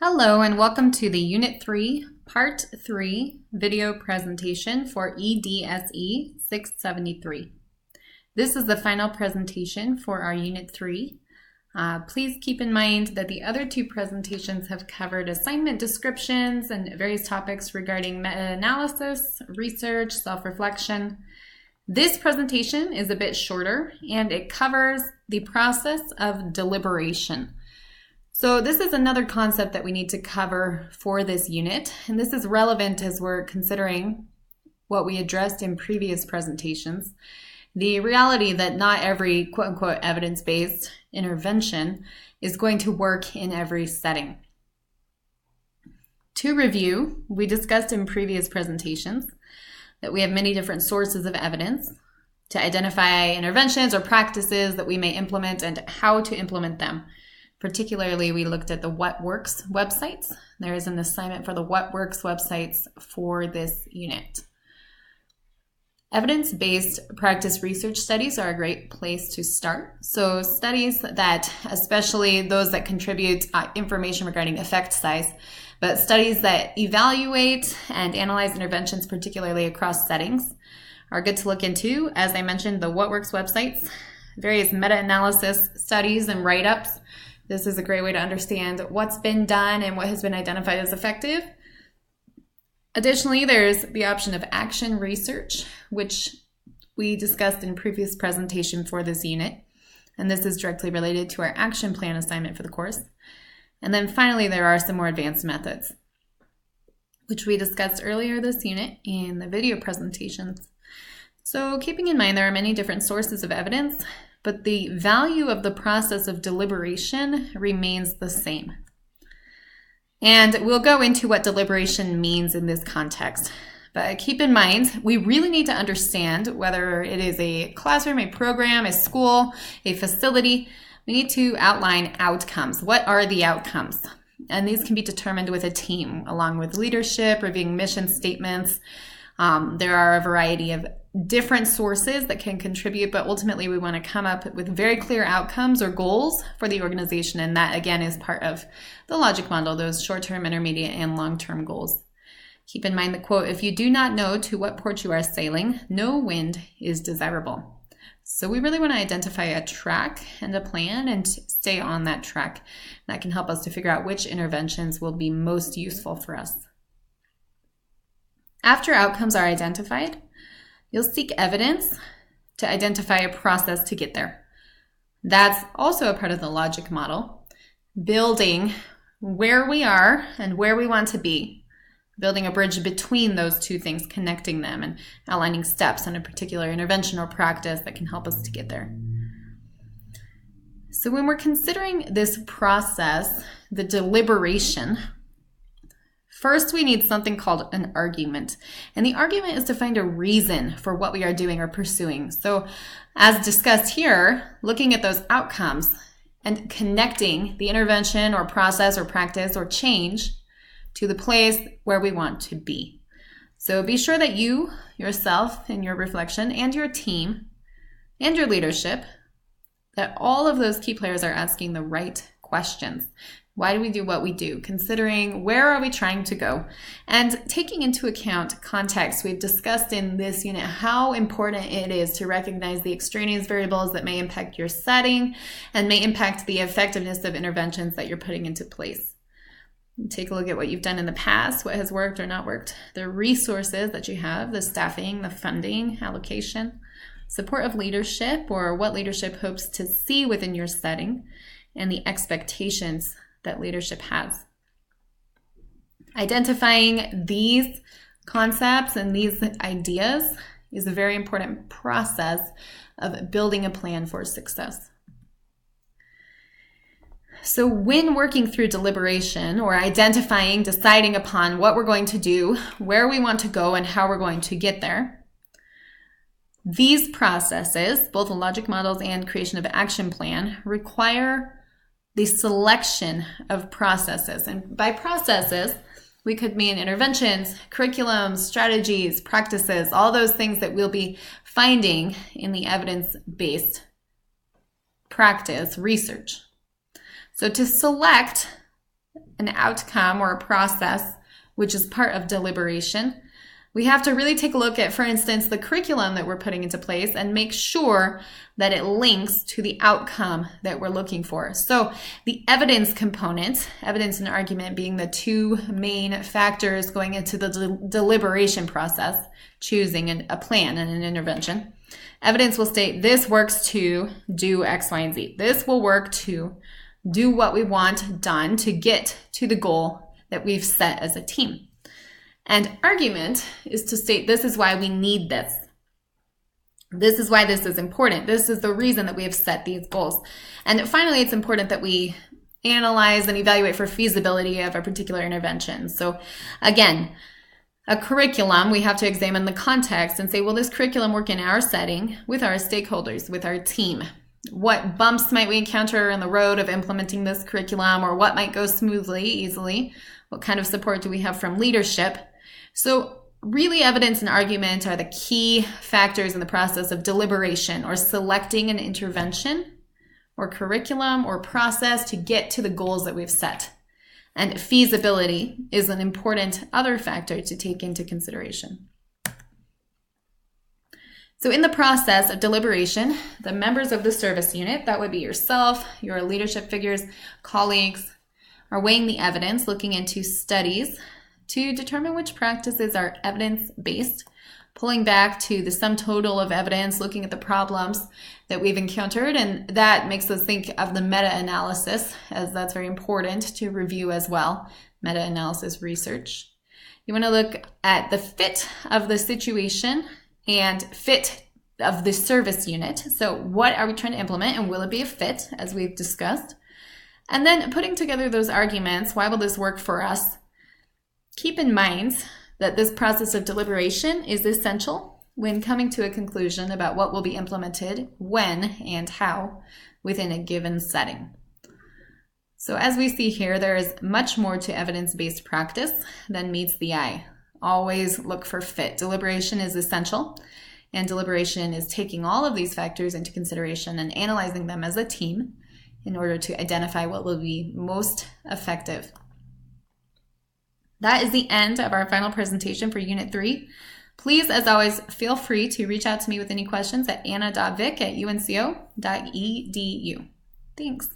Hello and welcome to the Unit 3, Part 3 video presentation for EDSE 673. This is the final presentation for our Unit 3. Please keep in mind that the other two presentations have covered assignment descriptions and various topics regarding meta-analysis, research, self-reflection. This presentation is a bit shorter and it covers the process of deliberation. So this is another concept that we need to cover for this unit, and this is relevant as we're considering what we addressed in previous presentations, the reality that not every quote-unquote evidence-based intervention is going to work in every setting. To review, we discussed in previous presentations that we have many different sources of evidence to identify interventions or practices that we may implement and how to implement them. Particularly, we looked at the What Works websites. There is an assignment for the What Works websites for this unit. Evidence-based practice research studies are a great place to start. So studies that, especially those that contribute information regarding effect size, but studies that evaluate and analyze interventions, particularly across settings, are good to look into. As I mentioned, the What Works websites, various meta-analysis studies and write-ups. This is a great way to understand what's been done and what has been identified as effective. Additionally, there's the option of action research, which we discussed in previous presentation for this unit. And this is directly related to our action plan assignment for the course. And then finally, there are some more advanced methods, which we discussed earlier this unit in the video presentations. So keeping in mind there are many different sources of evidence, but the value of the process of deliberation remains the same. And we'll go into what deliberation means in this context. But keep in mind, we really need to understand whether it is a classroom, a program, a school, a facility. We need to outline outcomes. What are the outcomes? And these can be determined with a team, along with leadership, reviewing mission statements. There are a variety of different sources that can contribute, but ultimately we want to come up with very clear outcomes or goals for the organization, and that again is part of the logic model, those short-term, intermediate, and long-term goals. Keep in mind the quote, "If you do not know to what port you are sailing, no wind is desirable." So we really want to identify a track and a plan and stay on that track. That can help us to figure out which interventions will be most useful for us. After outcomes are identified, you'll seek evidence to identify a process to get there. That's also a part of the logic model, building where we are and where we want to be, building a bridge between those two things, connecting them and outlining steps on a particular intervention or practice that can help us to get there. So when we're considering this process, the deliberation, first, we need something called an argument. And the argument is to find a reason for what we are doing or pursuing. So as discussed here, looking at those outcomes and connecting the intervention or process or practice or change to the place where we want to be. So be sure that you, yourself, in your reflection, and your team, and your leadership, that all of those key players are asking the right questions. Why do we do what we do? Considering where are we trying to go? And taking into account context, we've discussed in this unit how important it is to recognize the extraneous variables that may impact your setting and may impact the effectiveness of interventions that you're putting into place. Take a look at what you've done in the past, what has worked or not worked, the resources that you have, the staffing, the funding, allocation, support of leadership or what leadership hopes to see within your setting, and the expectations that leadership has. Identifying these concepts and these ideas is a very important process of building a plan for success. So when working through deliberation or identifying, deciding upon what we're going to do, where we want to go, and how we're going to get there, these processes, both the logic models and creation of action plan, require the selection of processes. And by processes, we could mean interventions, curriculums, strategies, practices, all those things that we'll be finding in the evidence-based practice research. So to select an outcome or a process, which is part of deliberation, we have to really take a look at, for instance, the curriculum that we're putting into place and make sure that it links to the outcome that we're looking for. So the evidence component, evidence and argument being the two main factors going into the deliberation process, choosing a plan and an intervention. Evidence will state this works to do X, Y, and Z. This will work to do what we want done to get to the goal that we've set as a team. And argument is to state this is why we need this. This is why this is important. This is the reason that we have set these goals. And finally, it's important that we analyze and evaluate for feasibility of a particular intervention. So again, a curriculum, we have to examine the context and say, will this curriculum work in our setting with our stakeholders, with our team? What bumps might we encounter on the road of implementing this curriculum, or what might go smoothly, easily? What kind of support do we have from leadership? So really, evidence and argument are the key factors in the process of deliberation or selecting an intervention or curriculum or process to get to the goals that we've set. And feasibility is an important other factor to take into consideration. So in the process of deliberation, the members of the service unit, that would be yourself, your leadership figures, colleagues, are weighing the evidence, looking into studies to determine which practices are evidence-based, pulling back to the sum total of evidence, looking at the problems that we've encountered, and that makes us think of the meta-analysis, as that's very important to review as well, meta-analysis research. You want to look at the fit of the situation and fit of the service unit. So what are we trying to implement, and will it be a fit, as we've discussed? And then putting together those arguments, why will this work for us? Keep in mind that this process of deliberation is essential when coming to a conclusion about what will be implemented, when, and how within a given setting. So as we see here, there is much more to evidence-based practice than meets the eye. Always look for fit. Deliberation is essential, and deliberation is taking all of these factors into consideration and analyzing them as a team in order to identify what will be most effective. That is the end of our final presentation for Unit 3. Please, as always, feel free to reach out to me with any questions at anna.vick@unco.edu. Thanks.